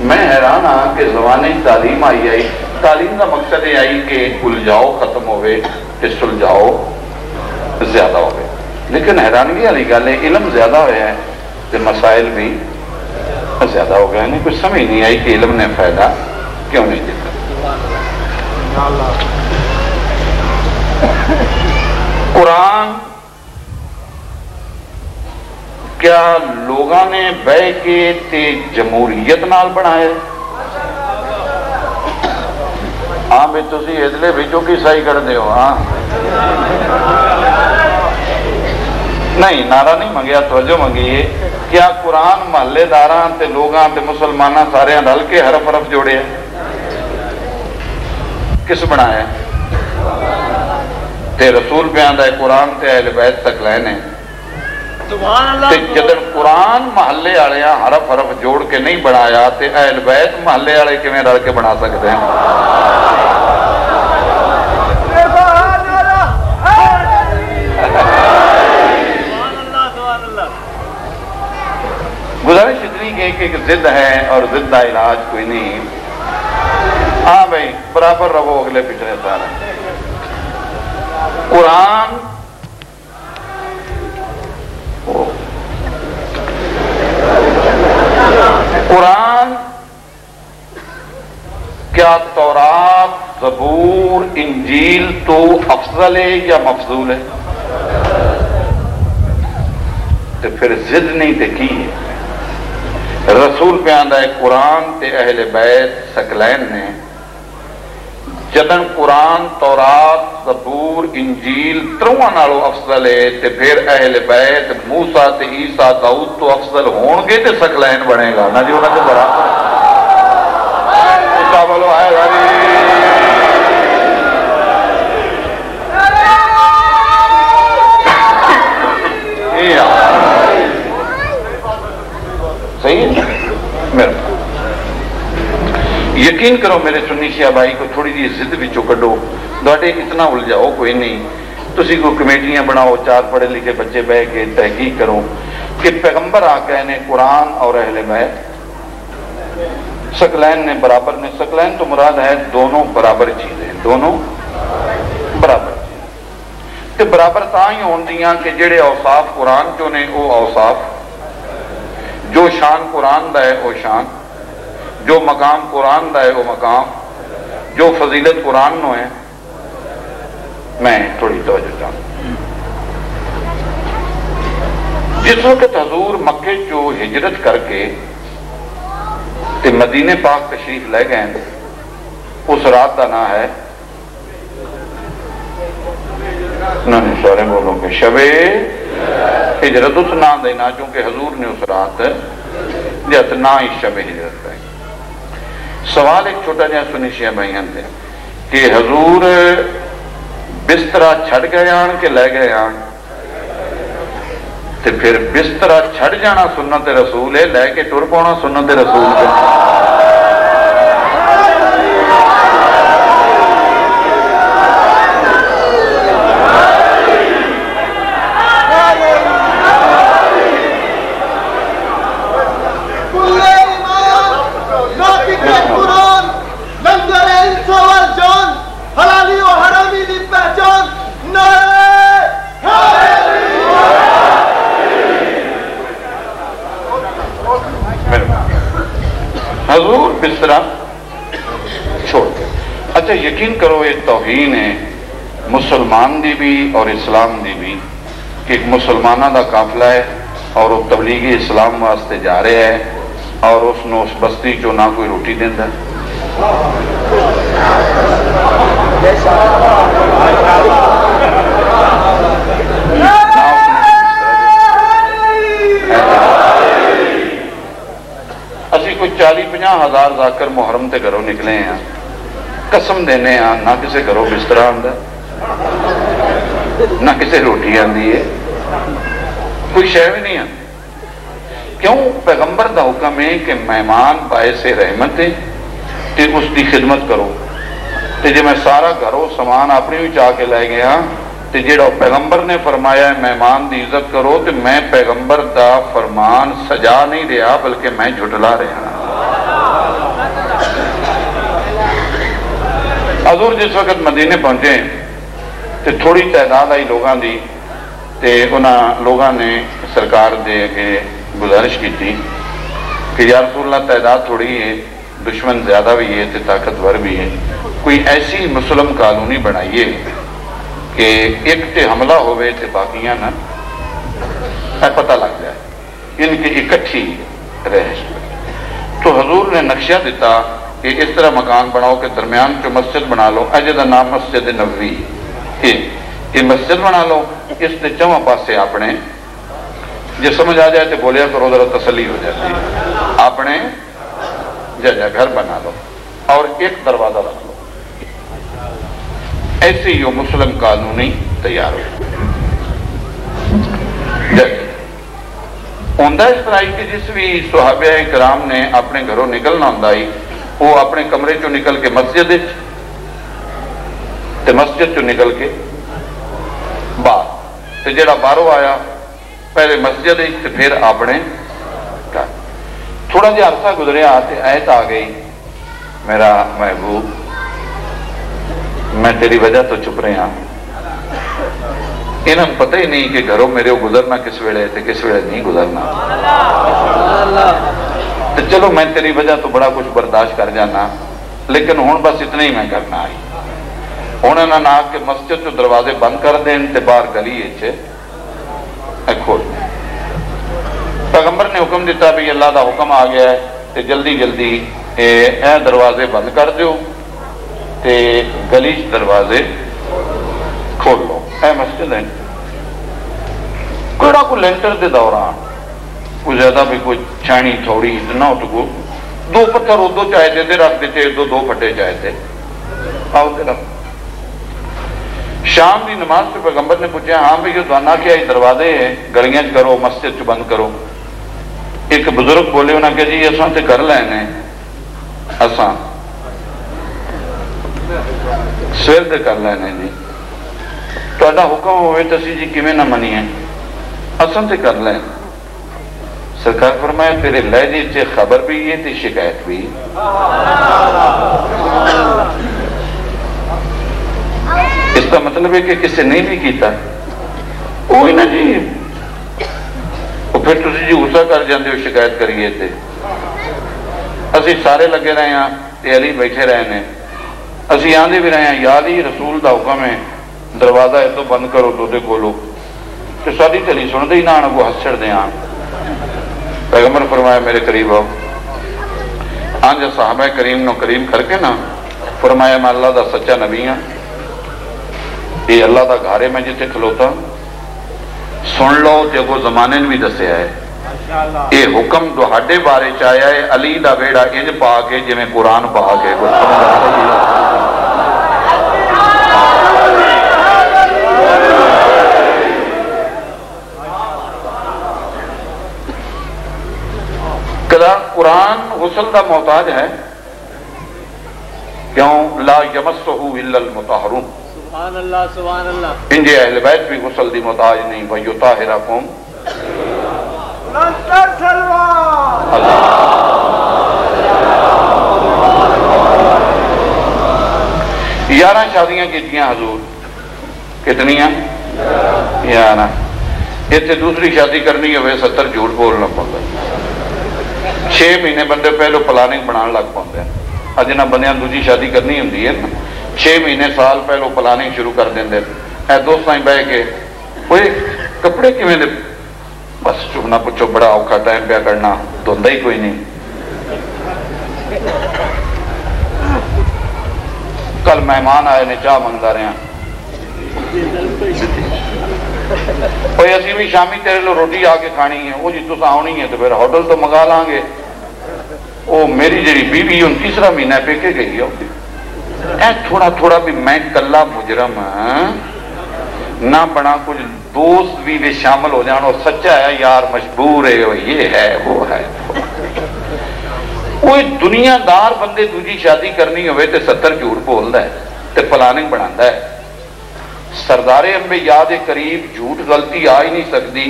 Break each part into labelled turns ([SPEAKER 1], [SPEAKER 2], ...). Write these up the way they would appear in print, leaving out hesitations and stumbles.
[SPEAKER 1] میں حیران ہاں کہ زمانے تعلیم آئی تعلیم کا مقصد یہ آئی کہ الجھاؤ ختم ہوئے کہ سلجھاؤ زیادہ ہوئے، لیکن حیرانگی والی گل ہے علم زیادہ ہوا ہے تو مسائل بھی زیادہ ہو گئے ہیں۔ کچھ سمجھ نہیں آئی کہ علم نے فائدہ کیوں نہیں دیتا۔ قرآن کیا لوگاں نے بہ کے تے جمہوریت نال بنایا؟ ہاں بھی تسی ادلے بچوں کی صحیح کر دے ہو؟ ہاں نہیں، نعرہ نہیں منگیا، توجہ منگی ہے۔ کیا قرآن محلے داراں تے لوگاں تے مسلماناں سارے رل کے حرف حرف جوڑے ہیں؟ کس بنایا تے رسول پہ آندا ہے قرآن تے اہل بیت تک لینے تے جدن قرآن محلے والے حرف حرف جوڑ کے نہیں بنایا تے اہل بیت محلے والے کیویں رل کے بنا سکتے ہیں؟ گزارش اتنی کہ ایک ضد ہے اور ضد کا علاج کوئی نہیں۔ ہاں بھائی برابر رہو اگلے پچھلے سارے۔ قرآن کیا تورات زبور انجیل تو افضل ہے یا مفضول ہے؟ تو پھر ضد نہیں تے کی ہے؟ رسول پہ آندا ہے قرآن تے اہل بیت سکلین نے جدن قرآن تورات زبور انجیل تروہاں نالوں افضل ہے تے پھر اہل بیت موسیٰ تے عیسیٰ داؤد تو افضل ہون گے تے سکلین بنے گا نا جی انہاں تے برابر اچھا بولو آئے غاری صحیح ہے میرا یقین کرو میرے سنی شیعہ بھائی کو تھوڑی جی ضد وچوں کڈو، تواڈے اتنا الجھاؤ کوئی نہیں، تسی کو کمیٹیاں بناؤ، چار پڑھے لکھے بچے بہ کے تحقیق کرو کہ پیغمبر آ گئے نے قرآن اور اہل بیت سکلین نے برابر نے۔ سکلین تو مراد ہے دونوں برابر چیزیں، دونوں برابر چیزیں تے برابر تاں ہی ہون دیاں کہ جڑے اوصاف قرآن چوں نے وہ اوصاف، جو شان قرآن دا ہے وہ شان، جو مقام قرآن دا ہے وہ مقام، جو فضیلت قرآن نو ہے۔ میں تھوڑی توجہ چاہوں، جس وقت حضور مکے چو ہجرت کر کے تے مدینے پاک تشریف لے گئے، اس رات کا نام ہے نہیں سارے بولوں گے شب ہجرت، اس نام دینا چونکہ حضور نے اس رات جت نہ ہی شب ہجرت ہے۔ سوال ایک چھوٹا جہاں سنی شیعہ بھائیاں تھے کہ حضور بسترہ چھڑ گئے آن کے لے گئے آن، تے پھر بسترہ چھڑ جانا سنت رسول ہے، لے کے ٹر پانا سنت رسول ہے۔ حضور بسترہ چھوڑ کے اچھا یقین کرو یہ توہین ہے مسلمان دی بھی اور اسلام دی بھی کہ ایک مسلمانہ دا قافلہ ہے اور وہ تبلیغی اسلام واسطے جا رہے ہیں اور اس نے اس بستی چو نہ کوئی روٹی دیندہ اسی کوئی 40-50 ہزار ذاکر محرم تے گھروں نکلے ہیں، قسم دینے ہیں نہ کسے گھروں بسترہ آندہ نہ کسے روٹی آندی ہے، کوئی شے بھی نہیں آندی۔ کیوں؟ پیغمبر دا حکم ہے کہ مہمان باعث رحمت ہے تے اس دی خدمت کرو، تے جے میں سارا گھروں سامان اپنی بھی چاہ کے لے گیا تے جیڑا پیغمبر نے فرمایا ہے مہمان دی عزت کرو تے میں پیغمبر دا فرمان سجا نہیں رہا بلکہ میں جھٹلا رہا۔ حضور جس وقت مدینے پہنچے تو تھوڑی تعداد آئی لوگوں کی، تے انہاں لوگوں نے سرکار دے کے گزارش کی تھی کہ یا رسول اللہ تعداد تھوڑی ہے، دشمن زیادہ بھی ہے تے طاقتور بھی ہے، کوئی ایسی مسلم کالونی بنائیے کہ ایک تے حملہ ہوئے تے باقیاں نہ پتہ لگ جائے ان کی اکٹھی رہش۔ تو حضور نے نقشہ دیتا کہ اس طرح مکان بناؤ کہ درمیان جو مسجد بنا لو، اجے دا نام مسجد نبوی، یہ مسجد بنا لو، اس نے چواں پاسے اپنے جو سمجھ آ جائے تو بولیا کرو ذرا تسلی ہو جاتی ہے، اپنے جگہ گھر بنا لو اور ایک دروازہ رکھ لو۔ ایسے ہی وہ مسلم قانونی تیار ہو ہوندہ اس طرح کہ جس بھی صحابہ کرام نے اپنے گھروں نکلنا ہوندہ ہی وہ اپنے کمرے چو نکل کے مسجد تے مسجد چو نکل کے باہر تے جڑا باہروں آیا پہلے مسجد تے پھر اپنے گھر۔ تھوڑا جہا عرصہ گزریا تے آیت آ گئی، میرا محبوب میں تیری وجہ تو چپ رہا، انہوں پتہ ہی نہیں کہ گھروں میرے گزرنا کس ویلے تے کس ویلے نہیں گزرنا، تو چلو میں تیری وجہ تو بڑا کچھ برداشت کر جانا، لیکن ہون بس اتنا ہی میں کرنا آئی۔ انہوں نے آ کے مسجد تو دروازے بند کر دیں تے باہر گلی اچھے کھول دیں۔ پیغمبر نے حکم دیتا بھی اللہ دا حکم آ گیا ہے تے جلدی جلدی اے دروازے بند کر دیو تے گلیچ دروازے کھول لو۔ اے مسجد ہے کوئی کو لینٹر دے دوران کوئی زیادہ بھی کوئی چھانی تھوڑی اتنا تو دو پتھر ادو چاہے دے رکھ دیتے، دو پھٹے چاہے تھے آؤ دے رکھ۔ شام دی نماز پہ پیغمبر نے پوچھا ہاں بھی یہ دوانا کیا یہ دروازے ہیں گلیاں کرو مسجد چ بند کرو۔ ایک بزرگ بولے انہوں نے کہ جی اساں تے کر لینے، اساں سویر تے کر لینے جی، تہاڈا حکم ہوئے تو اسی جی کیویں نہ منیے، اساں تے کر لیں۔ سرکار فرمایا تیرے لہجے سے خبر بھی ہے تے شکایت بھی۔ اس کا مطلب ہے کہ کسی نہیں بھی کیتا وہی نا جی، پھر تسی جی غصہ کر جاندے ہو شکایت کریے تے اسی سارے لگے رہے ہیں تے علی بیٹھے رہے ہیں، اسی آندے بھی رہے ہیں یا علی رسول دا حکم ہے دروازہ ہے تو بند کرو تو دے کھولو، تو ساری چلی سن دے ہی نہ وہ ہس چھڑ دے ہاں۔ پیغمبر فرمایا میرے قریب آؤ، آنج صحابہ کریم نو کریم کر کے نا فرمایا میں اللہ دا سچا نبی ہاں، یہ اللہ دا گھارے میں جتے کھلوتا سن لو تے وہ زمانے نے بھی دسیا ہے یہ حکم دوہاڈے بارے چاہیا ہے علی دا بیڑا انج پا کے جی میں قرآن پا کے قرآن غسل دا محتاج ہے کیوں لا یمسہ الا المطہرون،
[SPEAKER 2] سبحان اللہ سبحان اللہ،
[SPEAKER 1] انجے اہل بیت بھی غسل دی محتاج نہیں، وَيُطَهِرَكُمْ اللہ۔ یارہ شادیاں کیتیاں حضور، کتنیاں؟ یارہ۔ اس سے دوسری شادی کرنی ہوئے 70 جھوٹ بولنا پڑتا ہے، 6 مہینے بندے پہلو پلاننگ بنان لگ پاتے ہیں، جنہ بندیاں دوسری شادی کرنی ہوندی ہے 6 مہینے سال پہلو پلاننگ شروع کر دیں دے، اے دوستاں بہ کے وہ کپڑے کیویں دے بس چپ نہ پوچھو، بڑا اوکھا ٹائم پیا کرنا، دھوندا ہی کوئی نہیں۔ کل مہمان آئے نے چاہ منگتا رہے ہیں، کوئی اسی بھی شامی تیرے لو روٹی آ کے کھانی ہے، وہ جی تو آنی ہے تو پھر ہوٹل تو منگا لیں گے۔ وہ میری جڑی بیوی ان تیسرا مہینہ پیکے گئی ہے، اے تھوڑا تھوڑا بھی میں کلا مجرم نہ بنا، کچھ دوست بھی شامل ہو جانا، سچا ہے یار مجبور ہے، یہ ہے وہ ہے۔ کوئی دنیا دار بندے دوجی شادی کرنی ہوئے تے 70 جھوٹ بولدا ہے تے پلاننگ بناتا ہے۔ سردار انبیاء دے قریب جھوٹ غلطی آ ہی نہیں سکتی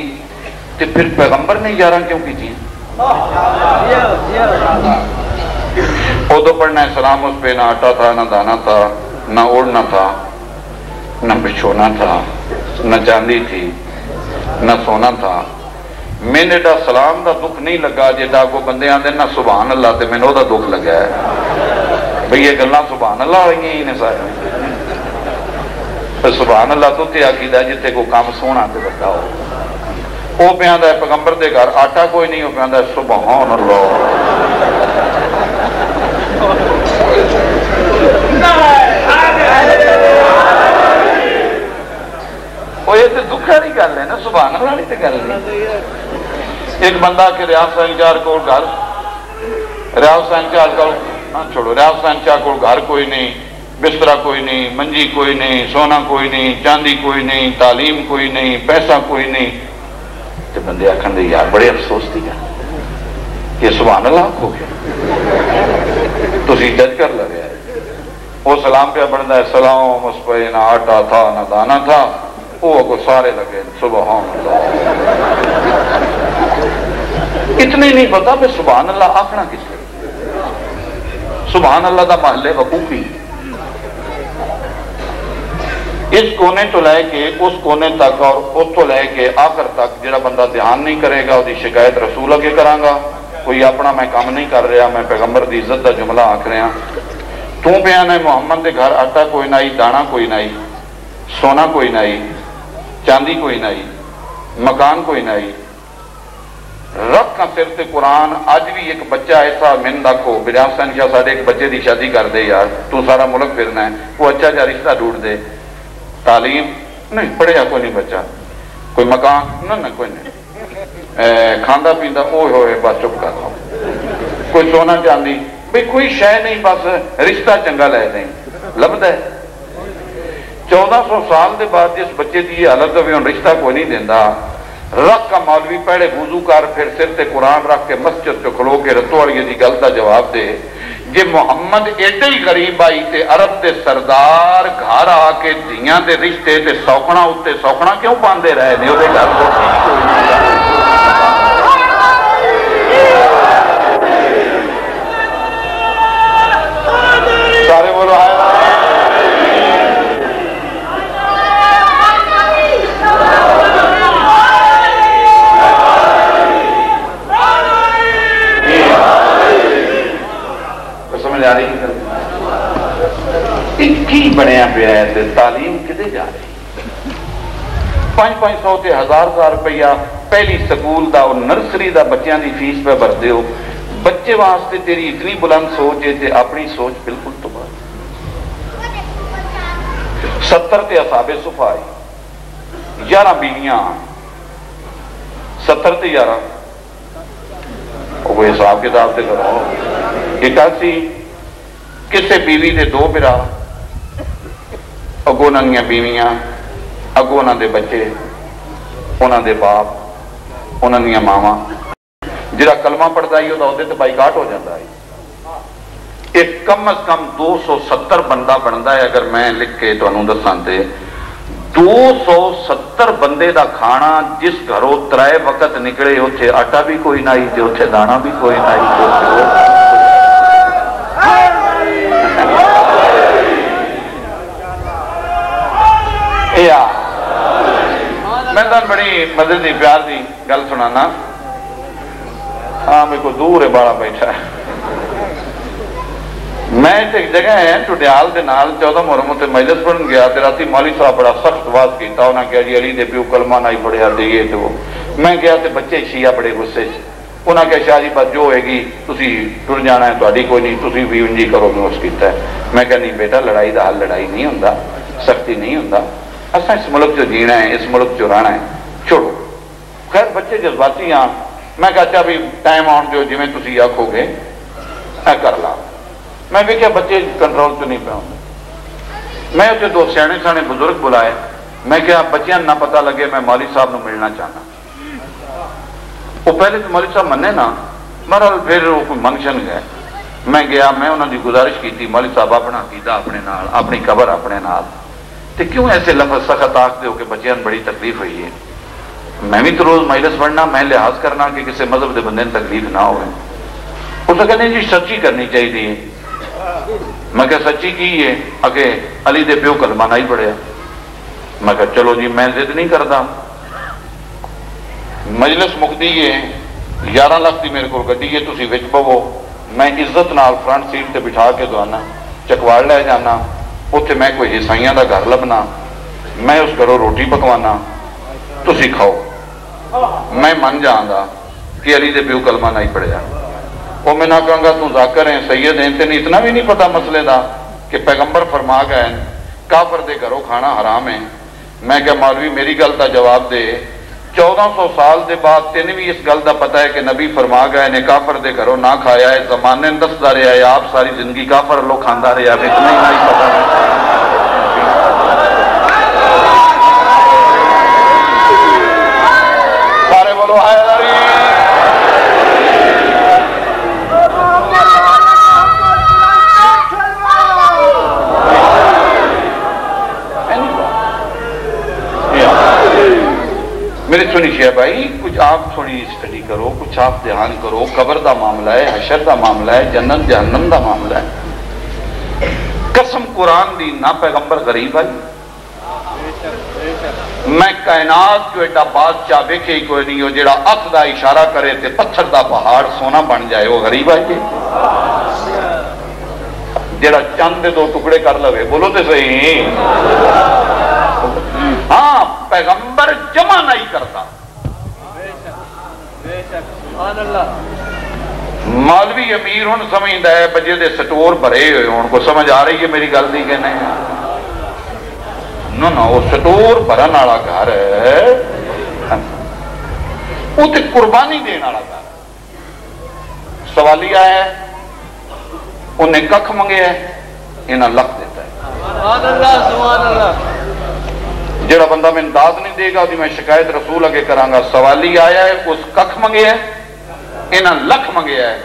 [SPEAKER 1] تے پھر پیغمبر نے 11 کیوں کی تھی؟ ادو پڑھنا ہے سلام اس پہ نہ آٹا تھا نہ دانا تھا، نہ اوڑھنا تھا، نہ بچھونا تھا، نہ چاندی تھی، نہ سونا تھا۔ میں نے ایڈا سلام دا دکھ نہیں لگا جیڈا کو بندے آندے نہ سبحان اللہ تے میں نے دا دکھ لگا ہے بھئی یہ گلاں سبحان اللہ ہوئی ہی نے سارے سبحان اللہ تو تے عقیدہ جتے کو کام سونا تے بتا ہو۔ وہ پہ آندہ ہے پیغمبر دے گھر آٹا کوئی نہیں، وہ پہ آندہ ہے سبحان اللہ۔ وہ یہ تو دکھا نہیں گل ہے نا، سبحان اللہ نہیں تو گل نہیں۔ ایک بندہ کہ ریاض سنچار کو گھر، ریاض سنچار کو چھوڑو، ریاض سنچار کو گھر کوئی نہیں، بسترہ کوئی نہیں، منجی کوئی نہیں، سونا کوئی نہیں، چاندی کوئی نہیں، تعلیم کوئی نہیں، پیسہ کوئی نہیں۔ تو بندے آکھن دے یار بڑے افسوس تھی گا یہ سبحان اللہ ہو گیا تو اسی جج کر لگے ہے۔ وہ سلام پہ بڑھتا ہے سلام اس پہ نہ آٹا تھا نہ دانا تھا، وہ کو سارے لگے سبحان اللہ۔ اتنے نہیں پتا پہ سبحان اللہ آکھنا کس لئے، سبحان اللہ دا محلے وقوفی اس کونے تو لے کے اس کونے تک اور اس تو لے کے آخر تک جڑا بندہ دھیان نہیں کرے گا وہ دی شکایت رسول اگے کراں گا۔ کوئی اپنا میں کام نہیں کر رہا، میں پیغمبر دی عزت دا جملہ آکھ رہا۔ تو بیان ہے محمد دے گھر آٹا کوئی نائی، دانا کوئی نائی، سونا کوئی نائی، چاندی کوئی نائی، مکان کوئی نائی، رب کا سر تے قرآن۔ آج بھی ایک بچہ ایسا من دکھو بریاض سن شاہ ساڑھے ایک بچے دی شادی کر دے یار، تو سارا ملک پھرنا ہے، وہ اچھا جا رشتہ ڈھونڈ دے، تعلیم نہیں پڑھیا کوئی نہیں بچہ، کوئی مکان نہ کوئی نہیں، کھاندہ پیندہ اوہ ہوئے بس چپ کر رہا ہوں، کوئی سونا چاندی بھئی کوئی شے نہیں، بس رشتہ چنگا لے دیں لبد ہے۔ 1400 سال دے بعد جس بچے دی یہ حالت ہوئی ان رشتہ کوئی نہیں دیندہ، رکھ کا مولوی پہلے وضو کر پھر سر تے قرآن رکھ کے مسجد چو کھلو کے رتوڑیے دی گل دا جواب دے جے محمد ایڈے ہی قریب آئی تے عرب دے سردار گھر آ کے دیاں دے رشتے تے سوکھنا ہوتے سوکھنا کیوں پاندے رہے نے وہ گھر سارے بولو آئے کی بنیا پہ ہے تعلیم کدے جا رہی 500 تے 1000 روپیہ پہلی سکول دا اور نرسری دا بچیاں دی فیس پہ بھر دیو، بچے واسطے تیری اتنی بلند سوچ ہے تے اپنی سوچ بالکل تو بات 70 تے اصحاب صفائی 11 بیویاں 70 تے 11 وہ حساب کتاب تے کرو 81 کسے بیوی دے 2 برا اگو انہاں بیویاں اگو انہاں دے بچے انہاں دے باپ انہاں دیاں ماواں جڑا کلمہ پڑھدا ہی ہوندے تے بائیکاٹ ہو جاندا ہے۔ ایک کم از کم 270 بندہ بندا ہے اگر میں لکھ کے تانوں دساں تے 270 بندے دا کھانا جس گھروں 3 وقت نکلے اوتھے آٹا بھی کوئی نہیں تے اوتھے دانا بھی کوئی نہیں۔ میں تن بڑی مدد دی پیار دی گل سنانا، ہاں میرے کو دور ہے بڑا بیٹھا ہے۔ میں ایک جگہ ہے ٹوڈیال دے نال 14 محرم تے مجلس پڑھن گیا تے راتی مولوی صاحب بڑا سخت واز کیتا، انہاں کہا جی علی دے پیو کلمہ نہیں پڑھیا تے یہ تے وہ۔ میں گیا تے بچے شیعہ بڑے غصے چ، انہاں کہا شاہ جی بس جو ہوئے گی تسی ٹر جانا ہے تہاڈی کوئی نہیں، تسی بھی انجی کرو میں اس کیتا ہے۔ میں کہا نہیں بیٹا لڑائی دا حل لڑائی نہیں ہوندا، سختی نہیں ہوندا، اساں اس ملک جو جینا ہے اس ملک جو رہنا ہے چھوڑو۔ خیر بچے جذباتی ہاں، میں کہا اچھا بھی ٹائم آن جو جی میں تسی آکھو گے میں کر لا۔ میں بھی کیا بچے کنٹرول تو نہیں پاؤں گا۔ میں اسے 2 سیانے سانے بزرگ بلائے، میں کیا بچیاں نہ پتہ لگے میں مولوی صاحب نو ملنا چاہنا۔ وہ پہلے تو مولوی صاحب منے نا، بہرحال پھر وہ کوئی منکشن گئے، میں گیا میں انہوں نے گزارش کی تھی مولوی صاحب اپنا عقیدہ اپنے نال اپنی قبر اپنے نال تے کیوں ایسے لفظ سخت آکھ دے ہو کہ بچیاں بڑی تکلیف ہوئی ہے۔ میں بھی تو روز مجلس پڑھنا، میں لحاظ کرنا کہ کسی مذہب دے بندے تکلیف نہ ہوئے۔ اس نے کہنے جی سچی کرنی چاہیے۔ میں کہ سچی کی ہے اگے علی دے پیو کلمہ نہیں پڑھیا میں کہ چلو جی میں ضد نہیں کرتا مجلس مکتی ہے 11 لاکھ کی میرے کو گڈی ہے تسی وچ پو میں عزت نال فرنٹ سیٹ تے بٹھا کے دوانا چکواڑ لے جانا اتنے میں کوئی عیسائیاں دا گھر لبنا میں اس گھروں روٹی پکوانا تسی کھاؤ میں من جانا کہ علی دے پیو کلمہ نہیں پڑھیا وہ میں نہ کہوں گا تو ذاکر ہیں سید ہیں تین اتنا بھی نہیں پتا مسئلے دا کہ پیغمبر فرما گئے کافر دے گھروں کھانا حرام ہے میں کہ مولوی میری گل دا جواب دے 1400 سال دے بعد تین بھی اس گل دا پتا ہے کہ نبی فرما گئے نے کافر دے گھروں نہ کھایا ہے زمانے دستا رہا ہے آپ ساری زندگی کافر لوگ کھاندہ رہا ہے اتنا ہی نہیں پتا ہے سارے بولو آئے میری سنی شیعہ بھائی کچھ آپ تھوڑی اسٹڈی کرو کچھ آپ دھیان کرو قبر دا معاملہ ہے حشر دا معاملہ ہے جنت جہنم دا معاملہ ہے قسم قرآن دی نہ پیغمبر غریب آئی میں کائنات جو ایڈا بادشاہ ویکھے ہی کوئی نہیں ہو جیڑا ات دا اشارہ کرے تے پتھر دا پہاڑ سونا بن جائے وہ غریب آئی جیڑا چند دے 2 ٹکڑے کر لوے بولو تے صحیح ہاں پیغمبر جمع نہیں کرتا مولوی امیر ہوں سمجھتا ہے بجے دے سٹور بھرے ہوئے ان کو سمجھ آ رہی ہے میری گل دی کہ نہیں نو وہ سٹور بھرن والا گھر ہے وہ تے قربانی دین والا گھر سوالیہ ہے انہیں ککھ منگے ہے انہیں لکھ دیتا ہے
[SPEAKER 2] سبحان اللہ
[SPEAKER 1] جڑا بندہ میں انداز نہیں دے گا میں شکایت رسول اگے کرانگا سوالی آیا ہے اس ککھ منگے ہے انہاں لکھ منگے ہے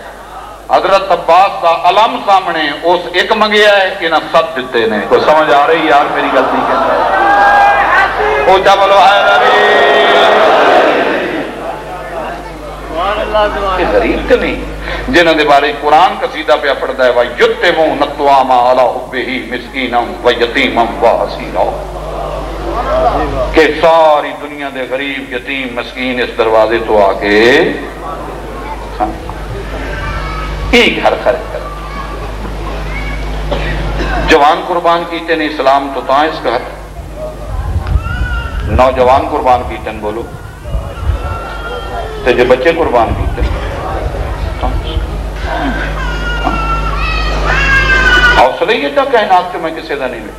[SPEAKER 1] حضرت عباس دا علم سامنے اس ایک منگے ہے انہاں 7 دیتے نے کوئی سمجھ آ رہی یار میری غلطی کہتا ہے او جا بولو آئے نبی یہ غریب تو نہیں جنہاں دے بارے قرآن قصیدہ پہ پڑھتا ہے وَيُتِّمُونَ الطَّعَامَ عَلَىٰ حُبِّهِ مِسْكِينًا وَيَتِيمًا وَأَسِيرًا کہ ساری دنیا دے غریب یتیم مسکین اس دروازے تو آکے ایک ہر خرچ کر جوان قربان کیتے نے اسلام تو تاں اس کا نوجوان قربان کیتے بولو تے جو بچے قربان کیتے حوصلہ یہ تھا کائنات کے میں کسی دا نہیں لے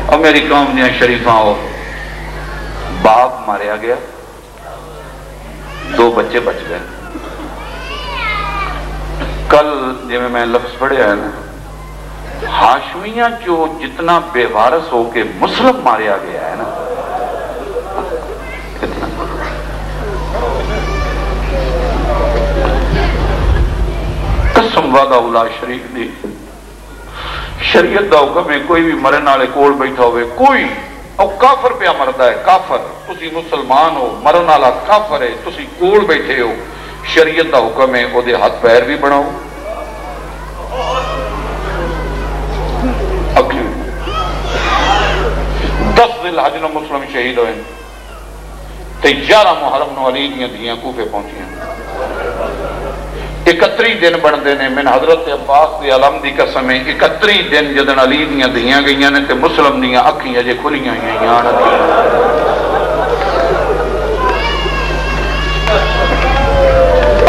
[SPEAKER 1] اور میری قوم نے شریفاں ہو باپ ماریا گیا 2 بچے بچ گئے کل جی میں لفظ پڑھے ہے نا ہاشمیاں جو جتنا بے وارث ہو کے مسلم ماریا گیا ہے نا اتنا قسم وعدہ اولا شریک دی شریعت دا حکم ہے کوئی بھی مرن والے کول بیٹھا ہوئے کوئی او کافر پہ مردا ہے کافر تسی مسلمان ہو مرن والا کافر ہے تسی کول بیٹھے ہو شریعت دا حکم ہے او دے ہاتھ پیر بھی بناؤ 10 ذی الحج نو مسلم شہید ہوئے تے 11 محرم نو علی دیاں دھیاں کوفے پہنچیاں 31 دن بندے نے من حضرت عباس دی علم دی قسم ہے 31 دن جدن علی دیاں دھیاں گئیاں نے تے مسلم دیاں اکھیں اجے کھلیاں ہوئیاں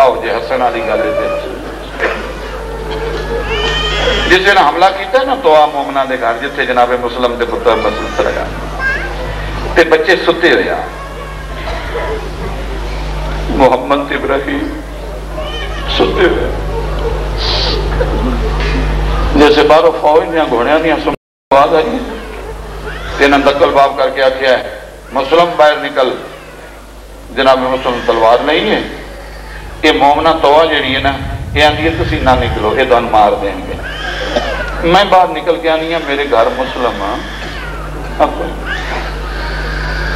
[SPEAKER 1] آؤ جے حسن علی گالے دے جسے نے حملہ کیتا ہے نا تو مومنہ دے گھر جتھے جناب مسلم دے پتر مسلم لگا تے بچے ستے ہوئے محمد ابراہیم ستے ہوئے جیسے بارو فوج دیا گھوڑیاں دیا سمجھواد آئی تینہ دکل باب کر کے آکھیا ہے مسلم باہر نکل جناب مسلم تلوار نہیں ہے یہ مومنہ توہ جڑی ہے نا یہ آندھی ہے تسی نہ نکلو یہ دن مار دیں گے میں باہر نکل کے آنی ہے میرے گھر مسلم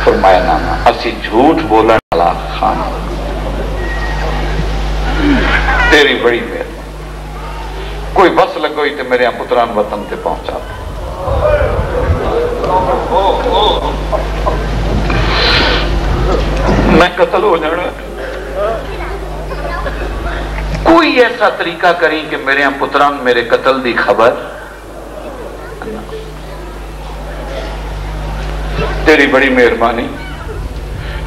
[SPEAKER 1] فرمایا نانا اسی جھوٹ بولن والا خانہ تیری بڑی مہربانی کوئی بس لگوئی تے میرے پتران وطن تے پہنچا میں قتل ہو جانا کوئی ایسا طریقہ کریں کہ میرے پتران میرے قتل دی خبر تیری بڑی مہربانی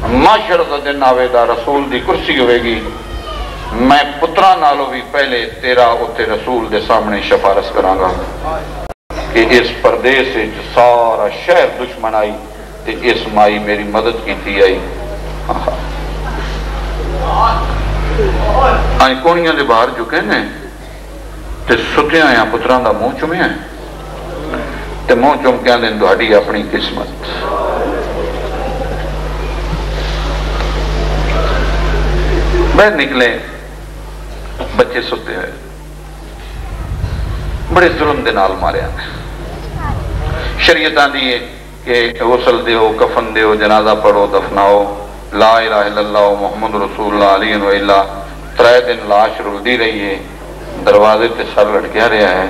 [SPEAKER 1] معاشر دا دن آوے دا رسول دی کرسی ہوئے گی میں پترا نالو بھی پہلے تیرا اتے رسول دے سامنے شفارس کراں گا کہ اس پردیس سارا شہر دشمن آئی تے اس مائی میری مدد کی تھی آئی آئی کونیاں دے باہر چکے نے تے ستیاں یا پتران دا منہ چمے ہیں تے منہ چم کیا دن دوڑی اپنی قسمت باہر نکلے بچے ستے ہوئے بڑے ظلم دے نال مارے آنے شریعت آندھی ہے کہ غسل دیو کفن دیو جنازہ پڑھو دفناؤ لا الہ الا اللہ محمد رسول اللہ علیہ وآلہ 3 دن لاش رلدی رہی ہے دروازے تے سر لٹکیا رہا ہے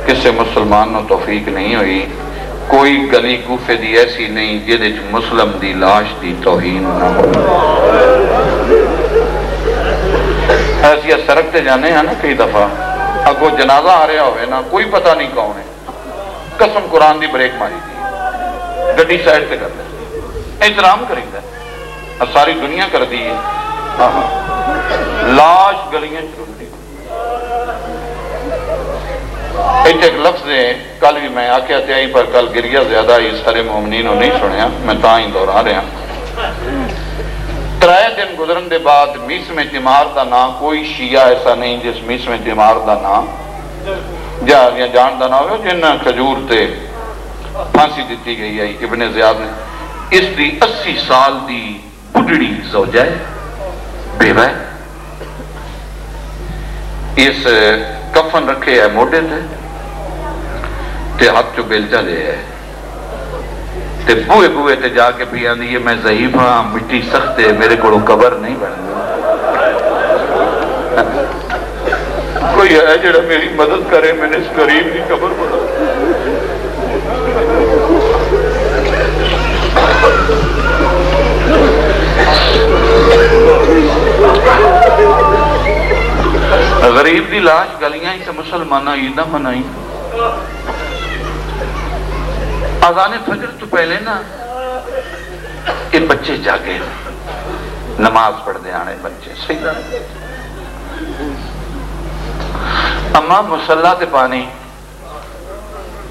[SPEAKER 1] کسے مسلمان نو توفیق نہیں ہوئی کوئی گلی کوفے دی ایسی نہیں جدے مسلم دی لاش دی توہین نہ ہو ایسی سرکتے جانے ہیں نا کئی دفعہ اگو جنازہ آ رہا ہوئے نا کوئی پتہ نہیں کون ہے قسم قرآن دی بریک ماری دی گڈی سائڈ تے کر دے احترام کریں گے ساری دنیا کر دی ہے لاش گلیاں چل دی ایک لفظ ہے کل بھی میں آکھیا تیائی پر کل گریہ زیادہ ہی سارے مومنین نہیں سنیا میں تاں دورا رہا 3 دن گزرن دے بعد میسم تیمار دا نام کوئی شیعہ ایسا نہیں جس میسم تیمار دا نام جان دا نام ہوئے جن کھجور تے پھانسی دیتی گئی ہے ابن زیاد نے اس دی 80 سال دی بڑھڑی زوجہ ہے بیوہ ہے اس کفن رکھے ہے موڑے تے ہاتھ چو بیلچا لے ہے تے بوئے بوئے تے جا کے بھی آندھی ہے میں ضعیف ہاں مٹی سخت ہے میرے کو قبر نہیں بننا کوئی ہے جڑا میری مدد کرے میں نے اس قریب نہیں قبر بنا غریب دی لاش گلیاں ہی تے مسلمانہ عیدہ منائی آذان فجر تو پہلے نا یہ بچے جاگے نماز پڑھ دے آنے بچے سیدھا اماں مسلح تے پانی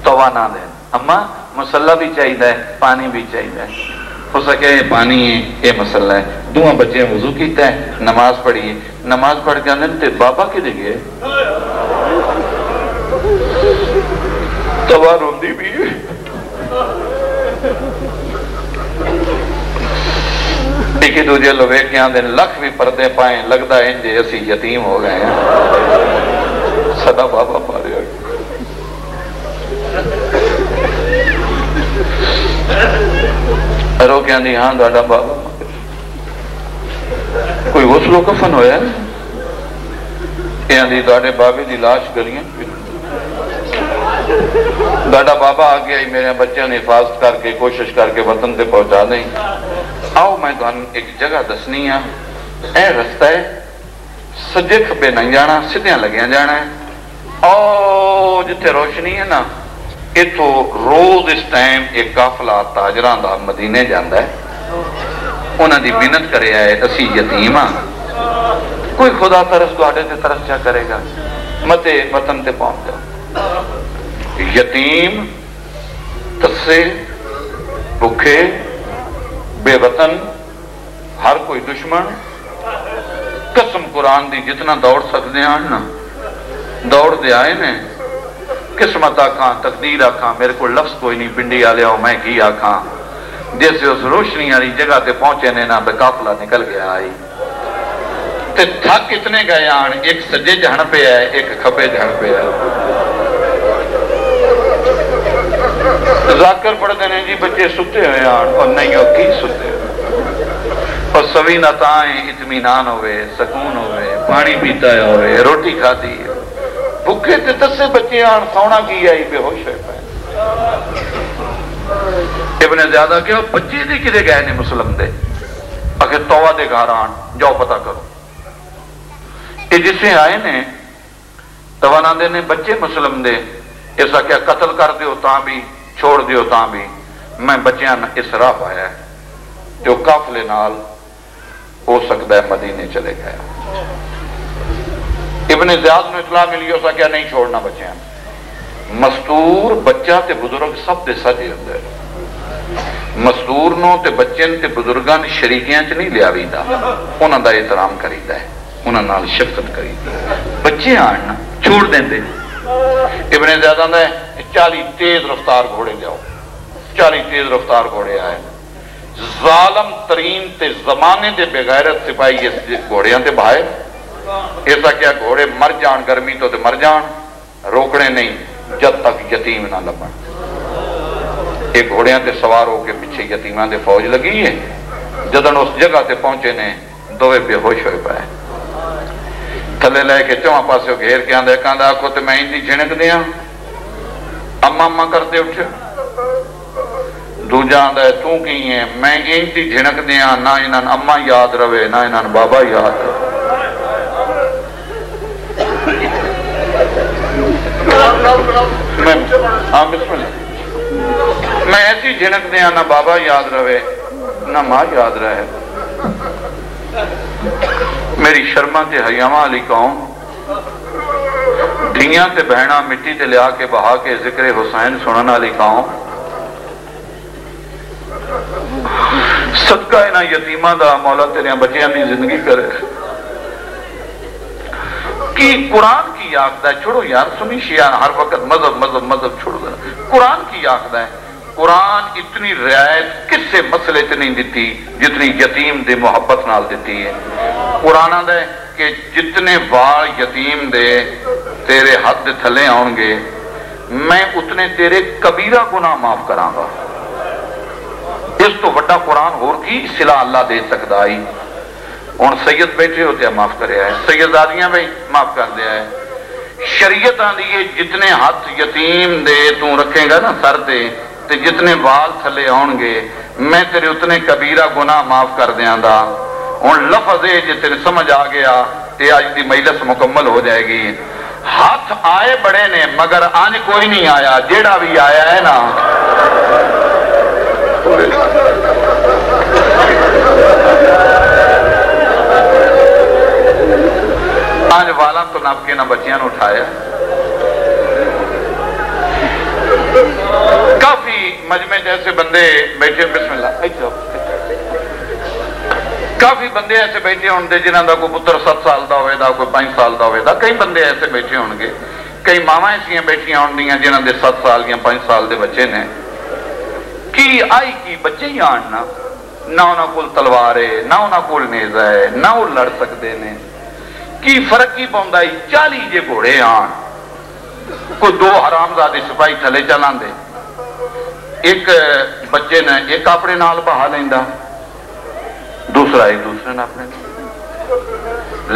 [SPEAKER 1] توانا دے اماں مسلح بھی چاہیے ہے پانی بھی چاہیے ہے ہو سکے یہ پانی ہے یہ مسئلہ ہے دعا بچے وضو کیتا ہے نماز پڑھی ہے نماز پڑھ کے اندر تے بابا کی دے گئے توا روندی بھی ہے ایک دوجہ لوے کے آن دن لکھ بھی پردے پائیں لگتا ہے انجے اسی یتیم ہو گئے ہیں صدا بابا پارے آگے رو کے آن دی ہاں دادا بابا کوئی غسل و کفن ہویا ہے یہ آن دی داڑے بابے دی لاش گلیاں دادا بابا آگے آئی میرے بچے نے حفاظت کر کے کوشش کر کے وطن تے پہنچا دیں آؤ میں تو ایک جگہ دسنی ہے اے رستہ ہے سجے کھبے نہیں جانا سدھیاں لگیاں جانا ہے او جتے روشنی ہے نا یہ تو روز اس ٹائم ایک قافلہ تاجران دا مدینے جاندہ ہے انہاں دی منت کرے آئے اسی یتیم ہاں کوئی خدا ترس دوڑے تے ترس کیا کرے گا متے وطن تے پہنچ جاؤ یتیم تسے بکھے بے وطن ہر کوئی دشمن قسم قرآن دی جتنا دوڑ سکتے ہیں نا دوڑ دے آئے نے قسمت آکھاں تقدیر آکھاں میرے کو لفظ کوئی نہیں پنڈی آلے ہو میں کی آکھاں جیسے اس روشنی آلی جگہ تے پہنچے نے نا بے قافلہ نکل گیا آئی تے تھک اتنے گئے آن ایک سجے جہن پہ ہے ایک کھپے جہن پہ ہے ذاکر پڑھ دینے جی بچے ستے ہوئے آن اور نہیں ہو کی ستے اور سوین عطائیں اطمینان ہوئے سکون ہوئے پانی پیتا ہوئے روٹی کھاتی ہے بھکے تے دسے بچے آن سونا کی آئی بے ہوش ہوئے پائے ابن زیادہ کیا بچے دی کدے گئے نے مسلم دے اگر توبہ دے گھر آن جاؤ پتہ کرو یہ جسے آئے نے توانا دے نے بچے مسلم دے ایسا کیا قتل کر دیو تاں بھی چھوڑ دیو تاں بھی میں بچیاں اس راہ پایا ہے جو قافلے نال ہو سکتا ہے مدینے چلے گیا ابن زیاد نے اطلاع ملی ہو سکیا نہیں چھوڑنا بچیاں مستور بچہ تے بزرگ سب دے سجے اندر مستور نو تے بچن تے بزرگاں شریکیاں چ نہیں لیا ویندہ انہاں دا احترام کریدا ہے انہاں نال شفقت کریدا بچے آن چھوڑ دیندے ابن زیادہ نے 40 تیز رفتار گھوڑے لیاؤ 40 تیز رفتار گھوڑے آئے ظالم ترین تے زمانے دے بغیرت سپاہی اس گھوڑیاں تے بھائے ایسا کیا گھوڑے مر جان گرمی تو تے مر جان روکنے نہیں جب تک یتیم نہ لبن ایک گھوڑیاں تے سوار ہو کے پیچھے یتیمان دے فوج لگی ہے جدن اس جگہ تے پہنچے نے دوے بے ہوش ہوئے پائے تھلے لے کے چواں پاسے گھیر کے آندے کاندہ آکھو تے میں انتی جھنک دیا اماں کرتے اٹھے دو جاندہ ہے تو کی ہیں میں انتی جھنک دیا نہ انہاں اماں یاد روے نہ انہاں بابا یاد روے میں ایسی جھنک دیا نہ بابا یاد رہے نہ ماں یاد رہے میری شرما تے حیامہ علی قوم دھیاں تے بہنا مٹی تے لیا کے بہا کے ذکر حسین سنن علی قوم صدقہ انہاں یتیمہ دا مولا تیرے بچیاں دی زندگی کرے کی قرآن کی آخدہ ہے چھوڑو یار سنی شیعہ ہر وقت مذہب چھوڑو گا قرآن کی آخدہ ہے قرآن اتنی رعایت کس سے مسئلے تے نہیں دیتی جتنی یتیم دے محبت نال دیتی ہے قرآن ہے کہ جتنے وال یتیم دے تیرے حد تھلے آؤں گے میں اتنے تیرے کبیرہ گناہ معاف کراں گا اس تو بڑا قرآن ہور کی صلح اللہ دے سکتا آئی اور سید بیٹھے ہوتے ہیں معاف کرے آئے سیدادیاں بھی معاف کر دیا ہے شریعت آدھیے جتنے ہاتھ یتیم دے تو رکھیں گا نا سر دے تے جتنے وال تھلے آؤں گے میں تیرے اتنے کبیرہ گناہ معاف کر دیاں دا اور لفظ ہے جتنے سمجھ آ گیا تے آج دی مجلس مکمل ہو جائے گی ہاتھ آئے بڑے نے مگر آج کوئی نہیں آیا جیڑا بھی آیا ہے نا آج والا تو ناپ کے نہ بچیاں نے اٹھایا کافی مجمع جیسے بندے بیٹھے بسم اللہ کافی بندے ایسے بیٹھے ہوں گے جنہاں دا کوئی پتر 7 سال دا ہوئے دا کوئی 5 سال دا ہوئے دا کئی بندے ایسے بیٹھے ہوں گے کئی ماما ایسی بیٹھی ہوں گی جنہاں دے 7 سال یا 5 سال دے بچے نے کی آئی کی بچے ہی آننا نہ انہاں کول تلوار ہے نہ انہاں کول نیزہ ہے نہ وہ لڑ سکتے نے کی فرق کی پاؤں 40 جے گھوڑے آن کوئی 2 حرامزادے سپاہی تھلے چلان دے ایک بچے نے ایک اپنے نال بہا لیندہ دوسرا ایک دوسرے نے اپنے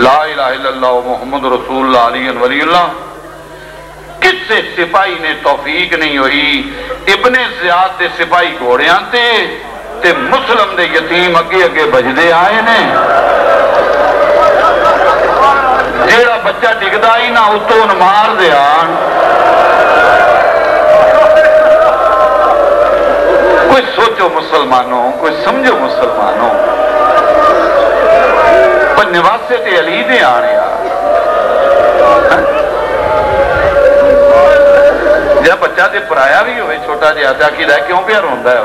[SPEAKER 1] لا الہ الا اللہ محمد رسول اللہ علی ولی اللہ کس سے سپاہی نے توفیق نہیں ہوئی ابن زیاد دے سپاہی گھوڑیاں تے مسلم دے یتیم اگے اگے بجدے آئے نے جیڑا بچہ ڈگدا ہی نہ اتوں مار دے آن کوئی سوچو مسلمانوں کوئی سمجھو مسلمانوں پر نواسے تے علی دے آنے جب بچہ تے پرایا بھی ہوئے چھوٹا جہاں تے آکی رہے کیوں پیار ہوندہ ہے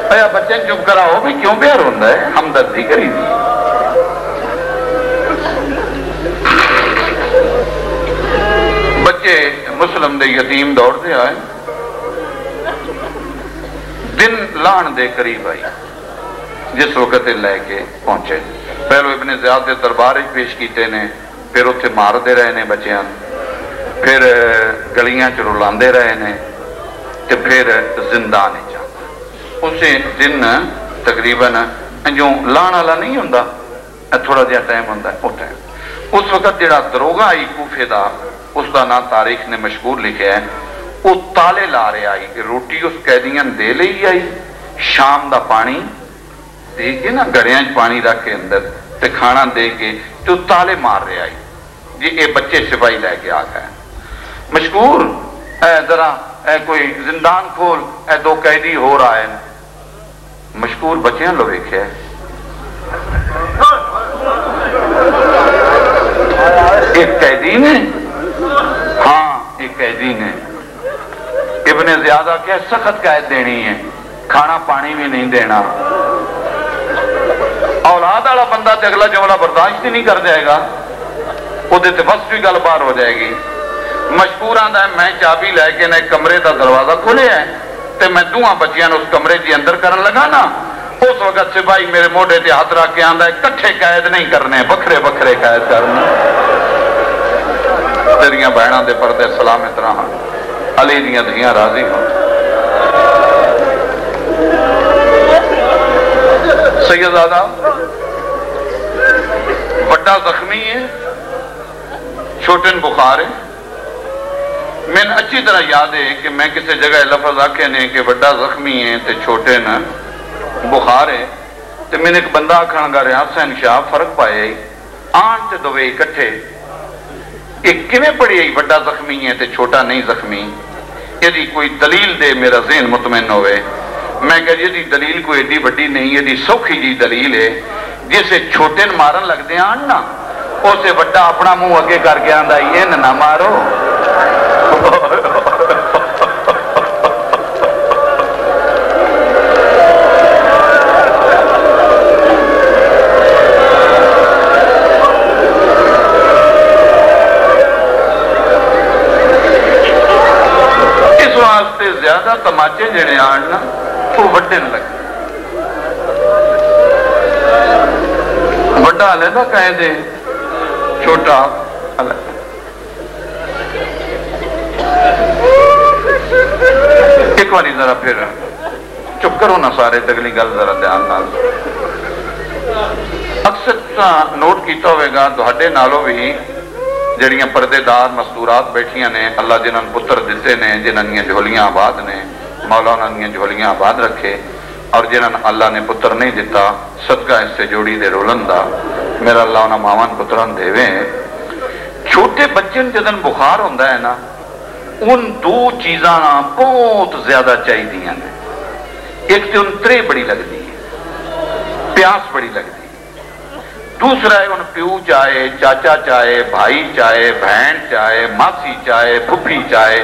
[SPEAKER 1] بھائی بچے چپ کرا ہو بھی کیوں پیار ہوندہ ہے ہمدردی کری دی بچے مسلم دے یتیم دوڑ دے آئے دن لان دے قریب آئی جس وقت لے کے پہنچے پہلو ابن زیاد دے دربار پیش کیتے نے پھر اتھے مار دے رہے نے بچیاں پھر گلیاں چ رلاندے رہے نے تے پھر زندان جانا اسے دن تقریباً جو لان والا نہیں ہوندا تھوڑا جہا ٹائم ہوندا ہے وہ ٹائم اس وقت جڑا دروگا آئی کوفے دا اس کا نام تاریخ نے مشہور لکھا ہے، وہ تالے لا رہے آئی، روٹی اس قیدیاں دے لئی آئی، شام دا پانی دے کے نا گڑیاں پانی رکھ کے اندر تے کھانا دے کے تو تالے مار رہے آئی جی اے بچے سپاہی لے کے آ گئے مشکور اے ذرا اے کوئی زندان کھول اے دو قیدی ہو رہا ہے مشکور بچیاں لو ویکھے ایک قیدی نے ہاں ایک قیدی نے ابن زیادہ کیا سخت قید دینی ہے کھانا پانی بھی نہیں دینا اولاد والا بندہ تے اگلا جملہ برداشت ہی نہیں کر جائے گا وہ تے بس بھی گل بار ہو جائے گی مشکور آندا ہے میں چابی لے کے نا ایک کمرے دا دروازہ کھولے ہے تے میں دوہاں بچیاں اس کمرے دی اندر کرن لگا نا اس وقت سپاہی میرے موڈے تے ہاتھ رکھ کے آندا ہے کٹھے قید نہیں کرنے بکھرے بکھرے قید کرنے تیریاں بہناں دے پردے سلامت رہاں علی دیاں دھیاں راضی ہوں سیدزادہ بڑا زخمی ہے چھوٹن بخار ہے میں اچھی طرح یاد ہے کہ میں کسی جگہ لفظ آکھے نے کہ بڑا زخمی ہے تے چھوٹن بخار ہے تے میں نے ایک بندہ آکھاں گا ریاض حسین شاہ فرق پائے آن تے دوے اکٹھے ایک کیویں پڑی ہے بڑا زخمی ہے تے چھوٹا نہیں زخمی یہ کوئی دلیل دے میرا ذہن مطمئن ہوئے میں کہا یہ دلیل کوئی ایڈی بڑی نہیں یہ سوکھی جی دلیل ہے جسے چھوٹے مارن لگ دے آن نا اسے بڑا اپنا منہ اگے کر کے آندا یہ نہ مارو اس واسطے زیادہ تماچے جڑے آن نا وہ وڈن لگے بڑا علیحدہ کہہ دے چھوٹا علیحدہ ایک باری ذرا پھر چپ کرو نا سارے تگلی گل ذرا دھیان نال اکثر نوٹ کیتا ہوئے گا تہاڈے نالوں بھی جڑیاں پردے دار مستورات بیٹھیاں نے اللہ جنہاں پتر دیتے نے جنہاں دیاں جھولیاں آباد نے مولا انہاں دیاں جھولیاں آباد رکھے اور جنہاں اللہ نے پتر نہیں دیتا صدقہ اس سے جوڑی دے رولن دا میرا اللہ انہاں مامان پتران دے وے چھوٹے بچن جدن بخار ہوندہ ہے نا ان دو چیزاں بہت زیادہ چاہی دیاں نے ایک تے ان ترے بڑی لگ دی ہے پیاس بڑی لگ دی دوسرا ہے ان پیو چاہے چاچا چاہے بھائی چاہے بہن چاہے ماسی چاہے پھپھی چاہے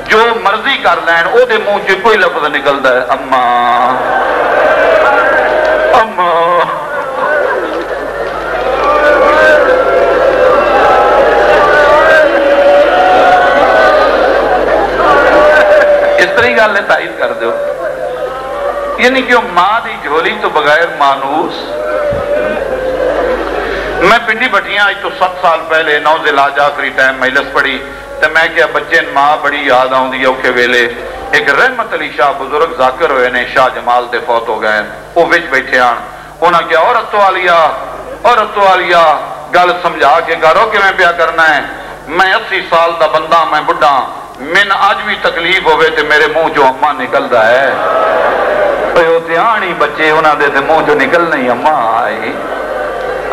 [SPEAKER 1] جو مرضی کر لین او دے منہ چ کوئی لفظ نکلتا ہے اماں اماں اس طرح گل نے تائید کر دو یعنی کہ ماں دی جھولی تو بغیر مانوس میں پنڈی بٹھیاں آج تو 7 سال پہلے 9 ذیلاج آخری ٹائم مجلس پڑھی تو میں کیا بچے ماں بڑی یاد آؤں دی اوکھے ویلے ایک رحمت علی شاہ بزرگ ذاکر ہوئے نے شاہ جمال دے فوت ہو گئے وہ وچ بیٹھے آن انہاں کیا عورت والیا گل سمجھا کے کرو کہ میں پیا کرنا ہے میں 80 سال دا بندہ میں بڑھا من آج بھی تکلیف ہوئے تے میرے منہ جو اماں نکل رہا ہے ہوتے آنی بچے انہاں دے منہ جو نکل نہیں اماں آئی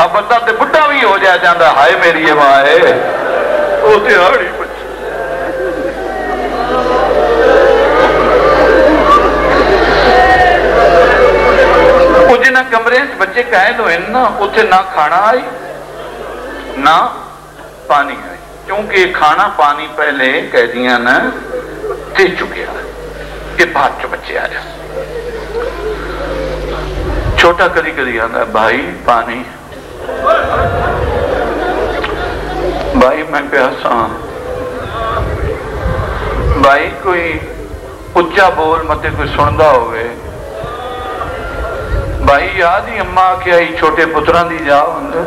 [SPEAKER 1] اب بندہ تے بڑھا بھی ہو جائے جاندہ ہائے میری یہ ماں ہے ہوتے آنی بچے وہ جنہ کمرے بچے قید ہوئے نا اتنے نہ کھانا آئی نہ پانی آئی کیونکہ کھانا پانی پہلے قیدیاں نے دے چکے کہ بعد چو بچے آ جائیں چھوٹا کدی کدی آتا ہے بھائی پانی بھائی میں پیاسا بھائی کوئی اچھا بول متے کوئی سندہ ہوئے بھائی یاد ہی اماں کیا ہی چھوٹے پتران دی جاؤ اندر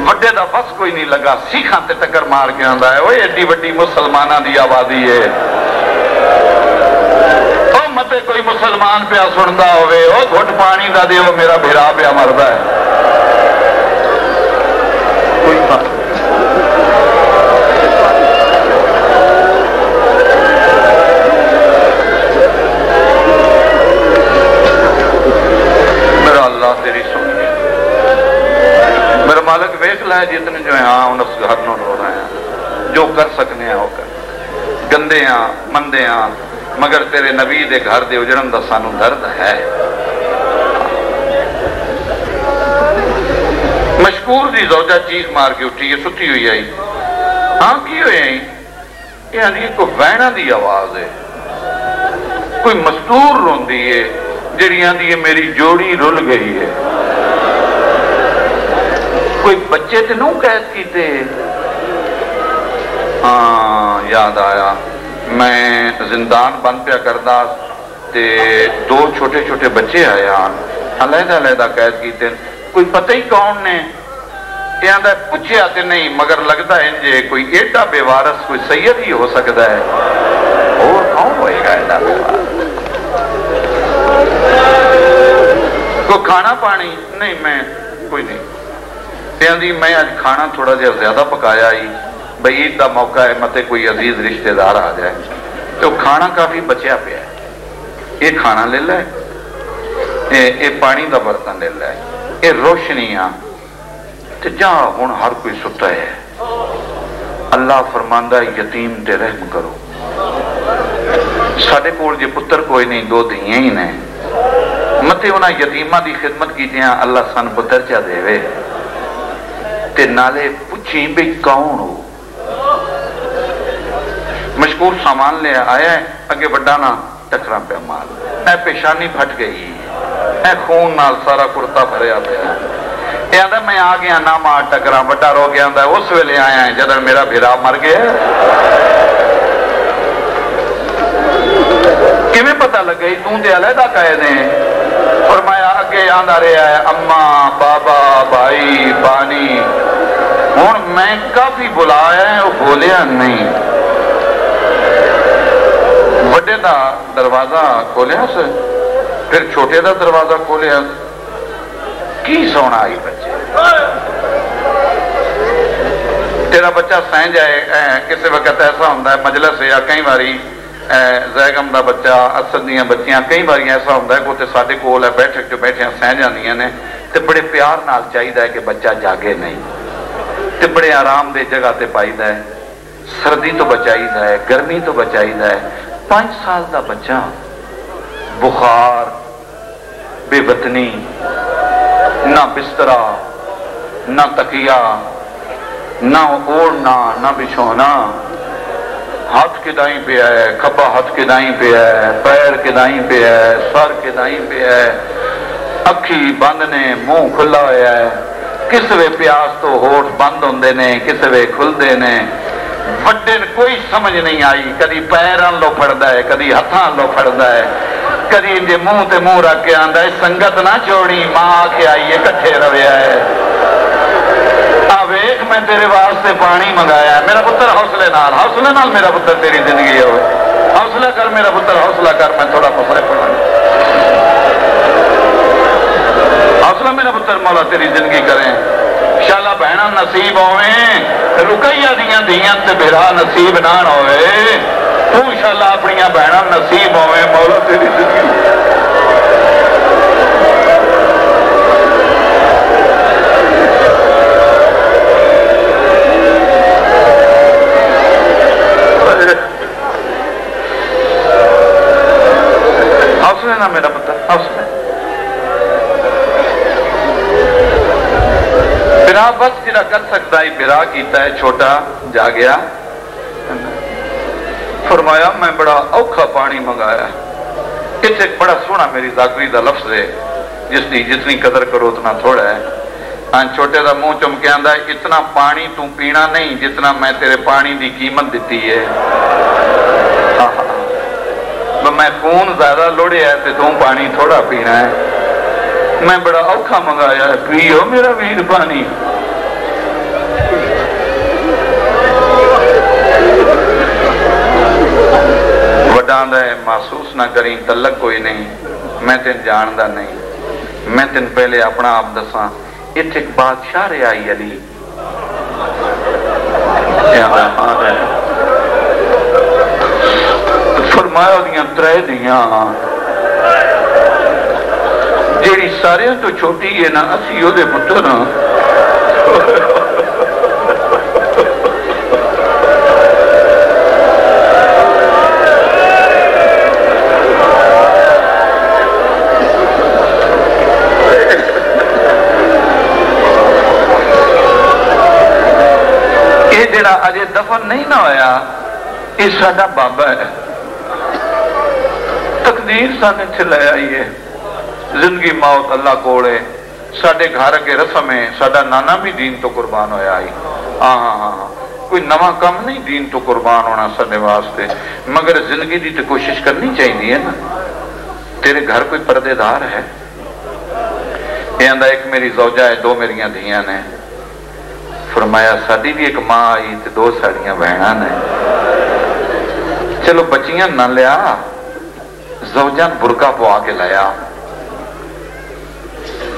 [SPEAKER 1] وڈے دا بس کوئی نہیں لگا سیکھاں تے ٹکر مار کے آندہ ہے وہ ایڈی وڈی مسلمانہ دی آبادی ہے او متے کوئی مسلمان پیا سندہ ہوئے او گھٹ پانی دا دے وہ میرا بھیرا پیا مردہ ہے کوئی بات ویخ لے جتنے جو ہیں ہاں اس گھر نو رو رہے ہیں جو کر سکنے ہیں وہ کر گندے ہاں مندے ہاں مگر تیرے نبی دے گھر دے اجڑن دا سانو درد ہے مشکور دی زوجہ چیخ مار کے اٹھی یہ ستی ہوئی آئی ہاں کی ہوئی آئی یہ کوئی وینا دی آواز ہے کوئی مستور روندی ہے جڑیاں دی میری جوڑی رل گئی ہے کوئی بچے تے نو قید کیتے ہاں یاد آیا میں زندان بند پیا کردا تے دو چھوٹے چھوٹے بچے آیا علیحدہ علیحدہ قید کیتے کوئی پتہ ہی کون نے یہ پوچھے آتے نہیں مگر لگتا ہے جے کوئی ایڈا بے وارث کوئی سید ہی ہو سکتا ہے اور کون ہوئے گا ایڈا بے وارث کوئی کھانا پانی نہیں میں کوئی نہیں کہ میں آج کھانا تھوڑا جہا زیادہ پکایا ہی بھئی عید دا موقع ہے متے کوئی عزیز رشتہ دار آ جائے تو کھانا کافی بچیا پیا ہے یہ کھانا لے لے یہ پانی دا برتن لے لے یہ روشنیاں تے جا ہن ہر کوئی ستا ہے اللہ فرماندہ یتیم تے رحم کرو ساڑے کول جے پتر کوئی نہیں دو دھیاں ہی نے متے انہاں یتیمہ دی خدمت کی دیاں اللہ سن پتر چا دے وے تے نالے پوچھی بھی کون ہو مشکور سامان لے آیا ہے اگے بڑھانا ٹکرا پہ مال اے پیشانی پھٹ گئی اے خون نال سارا کرتا بھریا پیا یہ آدھا میں آ گیا نہ مار ٹکرا بڑا رو گیا آدھا اس ویلے آیا ہے جدر میرا بھیرا مر گیا کیویں پتہ لگ گئی توں دے علیحدہ قید ہیں فرمایا اگے آندہ رہا ہے اماں بابا بھائی بانی ہن میں کافی بلایا ہے وہ بولیا نہیں بڑے دا دروازہ کھولیا سے پھر چھوٹے دا دروازہ کھولیا کی سونا آئی بچے تیرا بچہ سین جائے کسی وقت ایسا ہوتا ہے مجلس یا کئی باری زیگم دا بچہ اسد دیاں بچیاں کئی باری ایسا ہوتا ہے کوئی ساڈے کول ہے بیٹھک جو بیٹھے سین جاندیاں نے تے بڑے پیار نال چاہیدا ہے کہ بچہ جاگے نہیں تے بڑے آرام دے جگہ تے پائیدا ہے سردی تو بچائیدا ہے گرمی تو بچائیدا ہے 5 سال دا بچہ بخار بے وطنی نہ بسترا نہ تکیہ نہ اوڑنا نہ بچھونا ہاتھ کدائیں پہ ہے کھبا ہاتھ کدائیں پہ ہے پیر کدائیں پہ ہے سر کدائیں پہ ہے اکھی بند نے منہ کھلا ہوا ہے کس وے پیاس تو ہوٹ بند ہوندے نے کس وے کھلدے نے وڈے کوئی سمجھ نہیں آئی کدی پیران لو پھڑدا ہے کدی ہتھاں لو پھڑدا ہے کدی ان دے منہ تے منہ رکھ کے آندا ہے سنگت نہ چھوڑی ماں آکھے آئیے کٹھے رویا ہے ویخ میں تیرے واسطے پانی منگایا ہے میرا پتر حوصلے نال میرا پتر تیری زندگی ہو حوصلہ کر میرا پتر حوصلہ کر میں تھوڑا پسائے پڑھا حوصلہ میرا پتر مولا تیری زندگی کریں انشاءاللہ بہنا نصیب ہوئیں رکیہ دیاں دیاں تے بھرا نصیب نہ ہوئے تو انشاءاللہ اپنیاں بہنا نصیب ہوئیں مولا تیری زندگی نا میرا پتر حوصلہ بھرا بس جڑا کر سکتا ہے بھرا کیتا ہے چھوٹا جا گیا فرمایا میں بڑا اوکھا پانی منگایا کچھ ایک بڑا سونا میری ذاکری دا لفظ ہے جتنی قدر کرو اتنا تھوڑا ہے چھوٹے دا منہ چم کے آندا ہے اتنا پانی تو پینا نہیں جتنا میں تیرے پانی دی قیمت دیتی ہے میں خون زیادہ لوڑے ہے تے تم پانی تھوڑا پینا ہے میں بڑا اوکھا منگایا ہے پیو میرا ویر پانی وڈان ہے محسوس نہ کریں تلک کوئی نہیں میں تین جاندہ نہیں میں تین پہلے اپنا آپ دساں اتھ ایک بادشاہ رہے آئی علی فرمایا دیاں ترے دیاں جیڑی سارے تو چھوٹی ہے نا اسی او دے پتر جڑا اجے دفن نہیں نہ ہویا یہ ساڈا بابا ہے، تقدیر سانے لے آئی ہے، زندگی موت اللہ کوڑے، ساڈے گھر کے رسم ہے، ساڈا نانا بھی دین تو قربان ہویا آئی، ہاں کوئی نواں کم نہیں دین تو قربان ہونا ساڈے واسطے، مگر زندگی دی تو کوشش کرنی چاہیے نا۔ تیرے گھر کوئی پردے دار ہے؟ یہ آندا ایک میری زوجہ ہے، دو میریاں دھیاں نے۔ فرمایا ساڈی بھی ایک ماں آئی تے دو ساڑیاں بہناں نے، چلو بچیاں نہ لیا، زوجہ برقع پوا کے لایا۔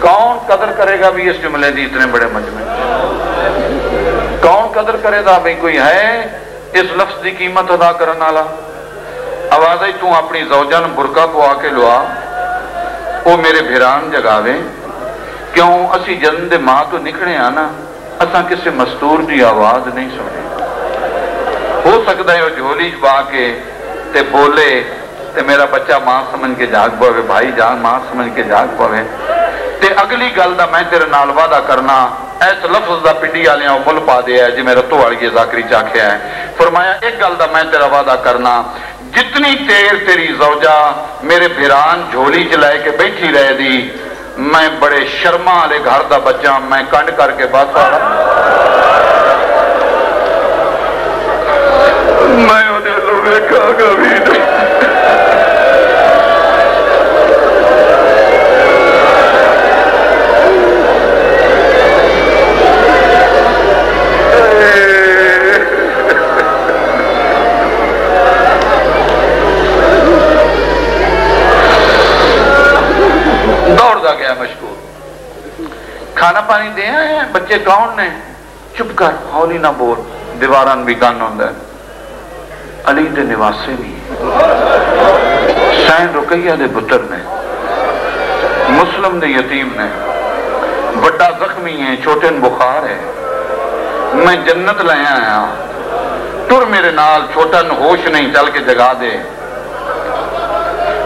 [SPEAKER 1] کون قدر کرے گا بھی اس جملے دی اتنے بڑے مجمع؟ کون قدر کرے گا بھی؟ کوئی ہے اس لفظ دی قیمت ادا کرنے والا؟ آواز آئی تو اپنی زوجہ نے برقع پوا کے لوا، وہ میرے بھیران جگاوے، کیوں اسی جن دے ماں تو نکھڑے آنا، اساں کسی مستور دی آواز نہیں سنے۔ ہو سکتا ہے وہ جھولی پا کے تے بولے تے میرا بچہ ماں سمجھ کے جاگ پوے، بھائی جان ماں سمجھ کے جاگ پوے، تے اگلی گل دا میں تیرے نال وعدہ کرنا، ایس لفظ دا پنڈی والیاں مل پا دیا ہے جی میں رتو والی ذاکری چاکھیا ہے۔ فرمایا ایک گل دا میں تیرا وعدہ کرنا، جتنی دیر تیری زوجہ میرے بھیران جھولی چلائے کے بیٹھی رہے دی، میں بڑے شرما والے گھر دا بچہ میں کنڈ کر کے بس آ رہا میں انہیں لوگ دیکھا گا بھی نہیں۔ دوڑ گیا مشکور، کھانا پانی دے آئے ہیں، بچے کون نے؟ چپ کر، ہولی نہ بول، دیواران بھی گن ہوندہ ہے۔ علی دے نواسے نہیں، سین رقیہ دے پتر نے، مسلم دے یتیم نے، بڑا زخمی ہے، چھوٹے بخار ہے، میں جنت لے آیا، تر میرے نال، چھوٹا ہوش نہیں، چل کے جگا دے۔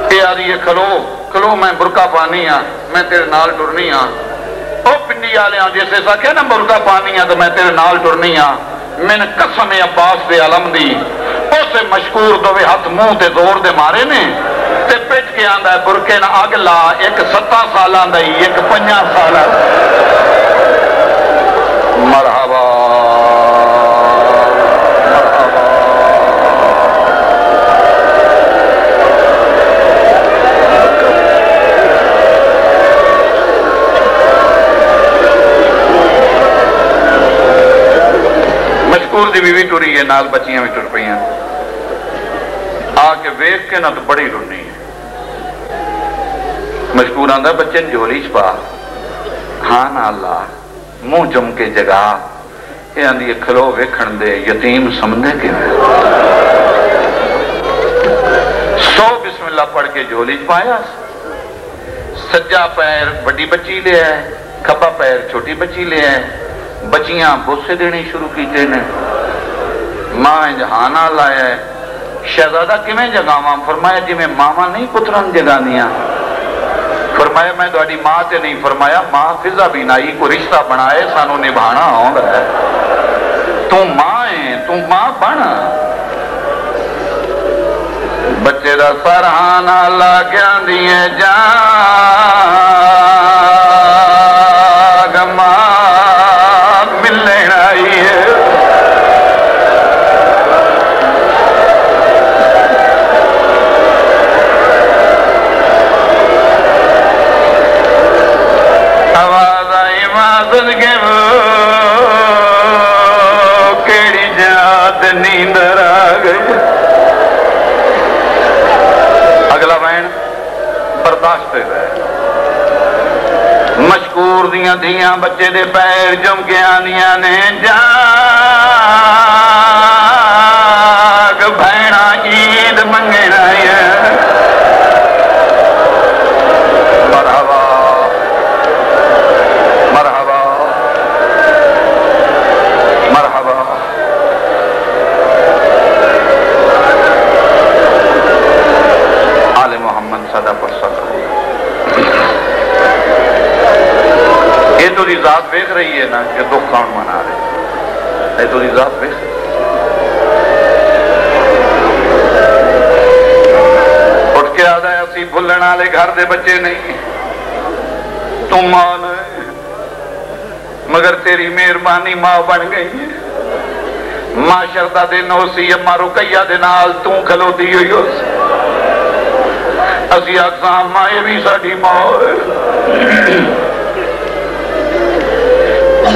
[SPEAKER 1] اے آدھی یہ کھلو میں برقع پانی ہاں، میں تیرے نال ٹرنی ہاں۔ او پنڈی آلے ہاں جیسے سا کہ نا برقع پانی ہاں تو میں تیرے نال ٹرنی ہاں۔ میں نے قسم عباس دے علم دی، اسے مشکور دوے ہاتھ منہ تے زور دے مارے نے، تے پیٹ کے آندہ ہے برقے نہ آگ لا، ایک 7 سالہ دائی، ایک 5 سالہ۔ مرحبا مشکور دی بیوی ٹری ہے، نال بچیاں بھی ٹر پئی ہیں، آ کے ویکھ کے نہ تو بڑی رونی ہے۔ مشکور آندہ بچے جھولی چھپا، ہاں نا اللہ منہ جم کے جگا، یہ آندھی کھلو ویکھن دے، یتیم سمجھے کے میں 100 بسم اللہ پڑھ کے جھولی چھپایا، سجا پیر بڑی بچی لے آئے، کھبا پیر چھوٹی بچی لے آئے، بچیاں بوسے دینی شروع کیتے نے، ماں جہانا لائے ہے، شہزادہ کمیں جگاواں؟ فرمایا جی میں ماما نہیں پتران جگانیاں۔ فرمایا میں دوڑی ماں تے نہیں، فرمایا ماں فضا بھی نائی کو رشتہ بنائے سانو نبھانا ہوں گا ہے، تو ماں ہے تو ماں بنا۔ بچے دا سرحانہ لاگیاں دیئے جاگ ماں ملنے آئی ہے۔ آواز آئی مازن کے وہ کیڑی جات نیندر آگئی۔ اگلا بہن برداشت ہے، مشکور دیاں دھیاں بچے دے پیر جم کے آنیاں نے، جاگ بھیڑا عید منگے آئی ہے۔ مرحبا مرحبا مرحبا۔ آل محمد صدا پر صدا۔ یہ تو ذات دیکھ رہی ہے نا کہ دکھ کون منا رہے، اے تو ذات پہ اٹھ کے آدھا ہے اسی بھولن والے گھر دے بچے نہیں تم ماں ہے مگر تیری مہربانی ماں بن گئی ہے ماں شردا دے نو سی اما رقیہ دے نال توں کھلوتی ہوئی ہو اسی آکساں ماں یہ بھی ساڑھی ماں ہے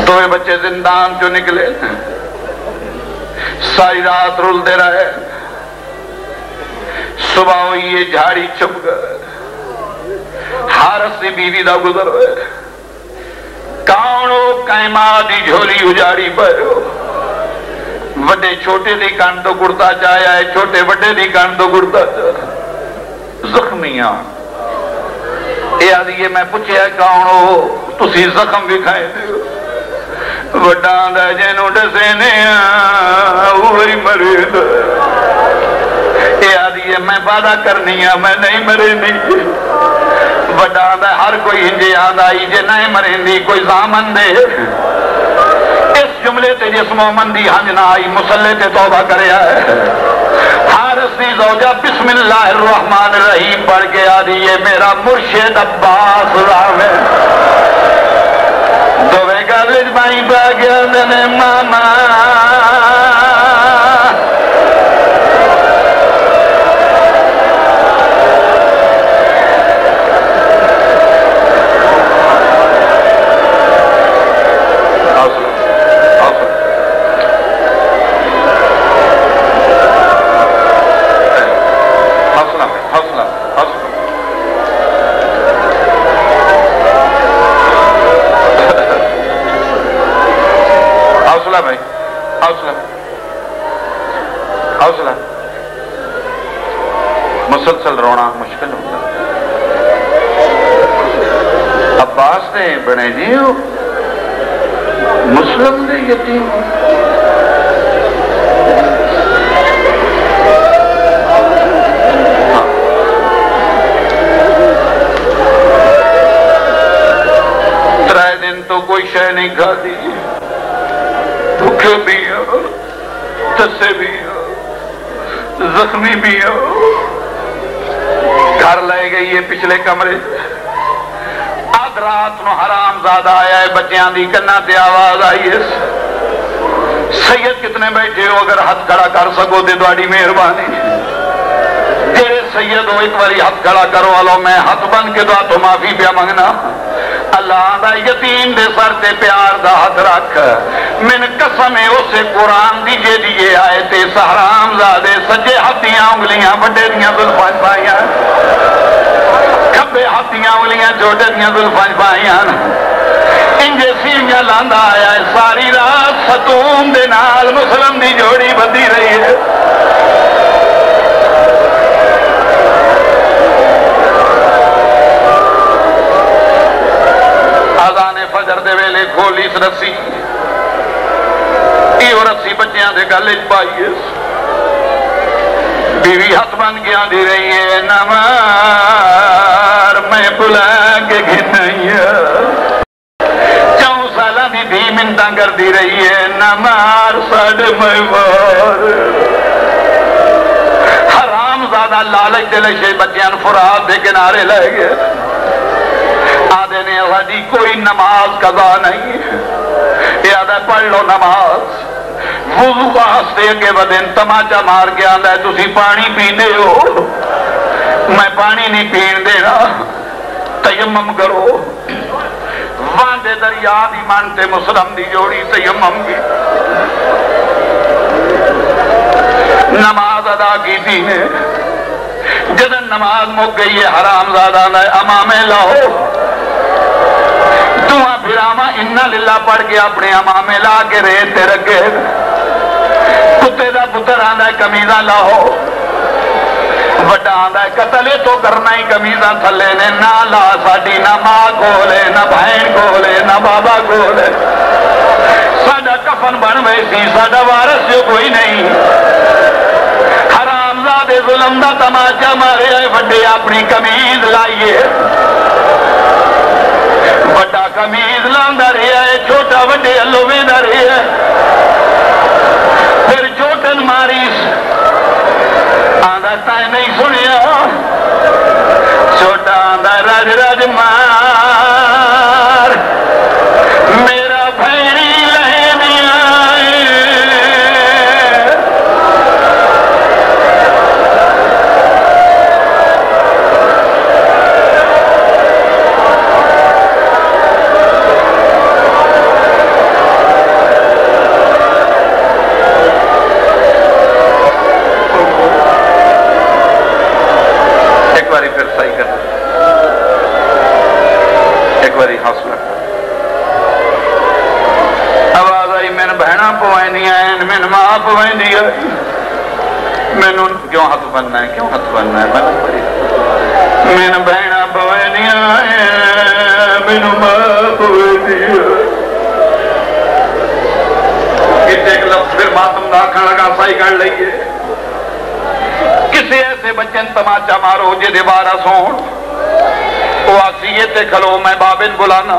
[SPEAKER 1] دوئے بچے زندان جو نکلے ساری رات رول دے رہے صبح ہوئی یہ جھاڑی چھپ گئے حارس دی بیوی دا گزر ہوئے کانو کائمہ دی جھولی اجاڑی پر وڈے چھوٹے دی کان تو گڑتا چاہیا ہے چھوٹے وڈے دی کان تو گڑتا چاہیا زخمیاں اے آدھیے میں پوچھے ہے کانو تسی زخم بھی کھائے دے وڈان دا جنو ڈسینے وہی مرید اے آدھیے میں وعدہ کرنی ہے میں نہیں مرے نہیں وڈان دا ہر کوئی ہنجے آدھا جے نہیں مرے نہیں کوئی زامن دے اس جملے تے جس مومن دی ہنجنا آئی مسلح تے توبہ کرے آئے حارس دی زوجہ بسم اللہ الرحمن الرحیم پڑھ کے آدھی یہ میرا مرشد عباس رام ہے دوے گالج بائی پہ گیا دنے ماما مسلسل رونا مشکل ہوتا عباس نے بنے جی مسلم نے یتیم ترائے دن تو کوئی شے نہیں کھا دی بھوکے بھی ہو تسے بھی ہو زخمی بھی ہو گھر لائے گئی ہے پچھلے کمرے آدھ رات نو حرام زادہ آیا ہے بچیاں دی کنہ تے آواز آئی ہے سید کتنے بیٹھے ہو اگر ہاتھ کھڑا کر سکو دے دوڑی مہربانی تیرے سید ہو ایک باری ہاتھ کھڑا کرو والو میں ہاتھ بن کے دعا تو معافی پیا منگنا اللہ دا یتیم دے سر تے پیار دا ہاتھ رکھ من قسم ہے اسے قرآن دیجے دیئے آئے تے سحرام زادے سجے ہاتھیاں انگلیاں بڑے دیاں ظلفان پائیاں کھبے ہاتھیاں انگلیاں چھوٹے دیاں ظلفان پائیاں انجے سیویاں لاندہ آیا ہے ساری رات ستون دے نال مسلم دی جوڑی بدی رہی ہے آذان فجر دے ویلے کھولی اس رسی ایو رسی بچیاں دے گلج پائیے بیوی ہاتھ بن گیا دی رہی ہے نمار میں بلا کے گھنائی چاؤں سالہ دی بھی منتاں کر دی رہی ہے نمار ساڑھ میں وار حرام زادہ لالچ دلشے بچیاں فرات دے کنارے لے گئے آدھے نے ہدی کوئی نماز قضا نہیں یاد ہے پڑھ لو نماز وضو واسطے کے بدن تماچا مار کے آدھا ہے تسی پانی پینے ہو میں پانی نہیں پین دینا تیمم کرو واندے دریا دی مانتے مسلم دی جوڑی تیمم کی نماز ادا کی تھی نے جدن نماز مک گئی ہے حرام زادہ نے امامے لاؤ دعا پھراما انہا للہ پڑھ کے اپنے امامے لا کے ریتے رکھے کتے دا پتر آندہ ہے کمیزہ لاؤ وڈا آندہ ہے قتلے تو کرنا ہی کمیزہ تھلے نے نہ لا ساڑی نہ ماں کھولے نہ بہن کھولے نہ بابا کھولے ساڑا کفن بن ویسی ساڑا وارث جو کوئی نہیں حرام زادے ظلم دا تماچا مارے آئے وڈے اپنی کمیز لائیے وڈا کمیز لاندہ رہے ہے چھوٹا وڈے اللوے دا رہے ہے مار میرا بھیری لہے دیا ایک باری پھر صحیح کر ایک باری حوصلہ آواز آئی میں بہنا پوائنی ہیں میں ماں پوائنی ہے میں کیوں ہاتھ بننا ہے کیوں ہاتھ بننا ہے میں بہنا پوائنی ہیں میں ماں پوائنی ہے ایک لفظ پھر ماتم داکھن لگا صحیح کر لئیے کسی ایسے بچن تماچا مارو جے دیوارہ سون وہ آسیے تے کھلو میں بابن بلانا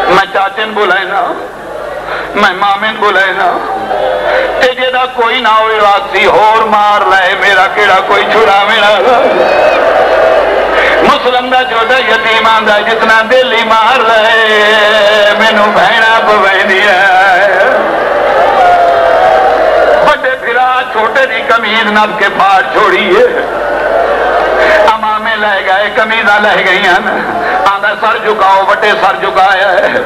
[SPEAKER 1] میں چاچن بلائنا میں مامن بلائنا تے جیدہ کوئی نہ ہوئی آسی ہور مار لائے میرا کیڑا کوئی چھڑا میرا مسلم دا جوڑا یتیمان دا جتنا دلی مار لائے مینو بہنا پوینی ہے چھوٹے دی کمیز نب کے پھاڑ چھوڑیے امامے لے گئے کمیزہ لے گئی ہیں آدھا سر جھکاؤ بٹے سر جھکایا ہے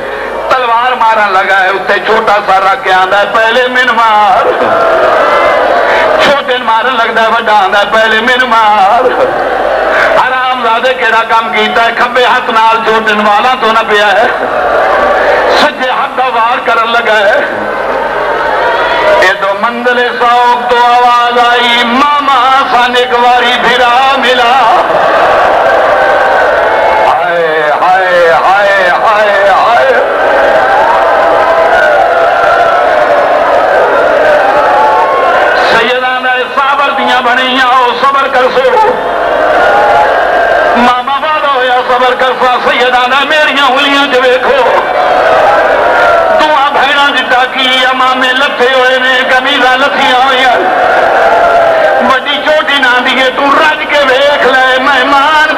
[SPEAKER 1] تلوار مارن لگا ہے اسے چھوٹا سر رکھ کے آدھا ہے پہلے من مار چھوٹے مارن لگتا ہے بڑا آدھا ہے پہلے من مار حرام زادے کیڑا کام کیتا ہے کھبے ہاتھ نال چھوٹن والا تو نہ پیا ہے سجے ہاتھ دا وار کرن لگا ہے یہ تو مندل سوک تو آواز آئی ماما سان ایک واری بھرا ملا ہائے ہائے ہائے ہائے ہائے سیدان صابر دیاں بنیاں ہو صبر کر سو ماما باد ہویا صبر کر سا سیدان میریاں ہولیاں جو دیکھو بھیڑا جتا کی امامے لتھے ہوئے نے کمیزہ لتھیاں ہوئی بڑی چوٹی نہ دیئے تو رج کے ویکھ لے مہمان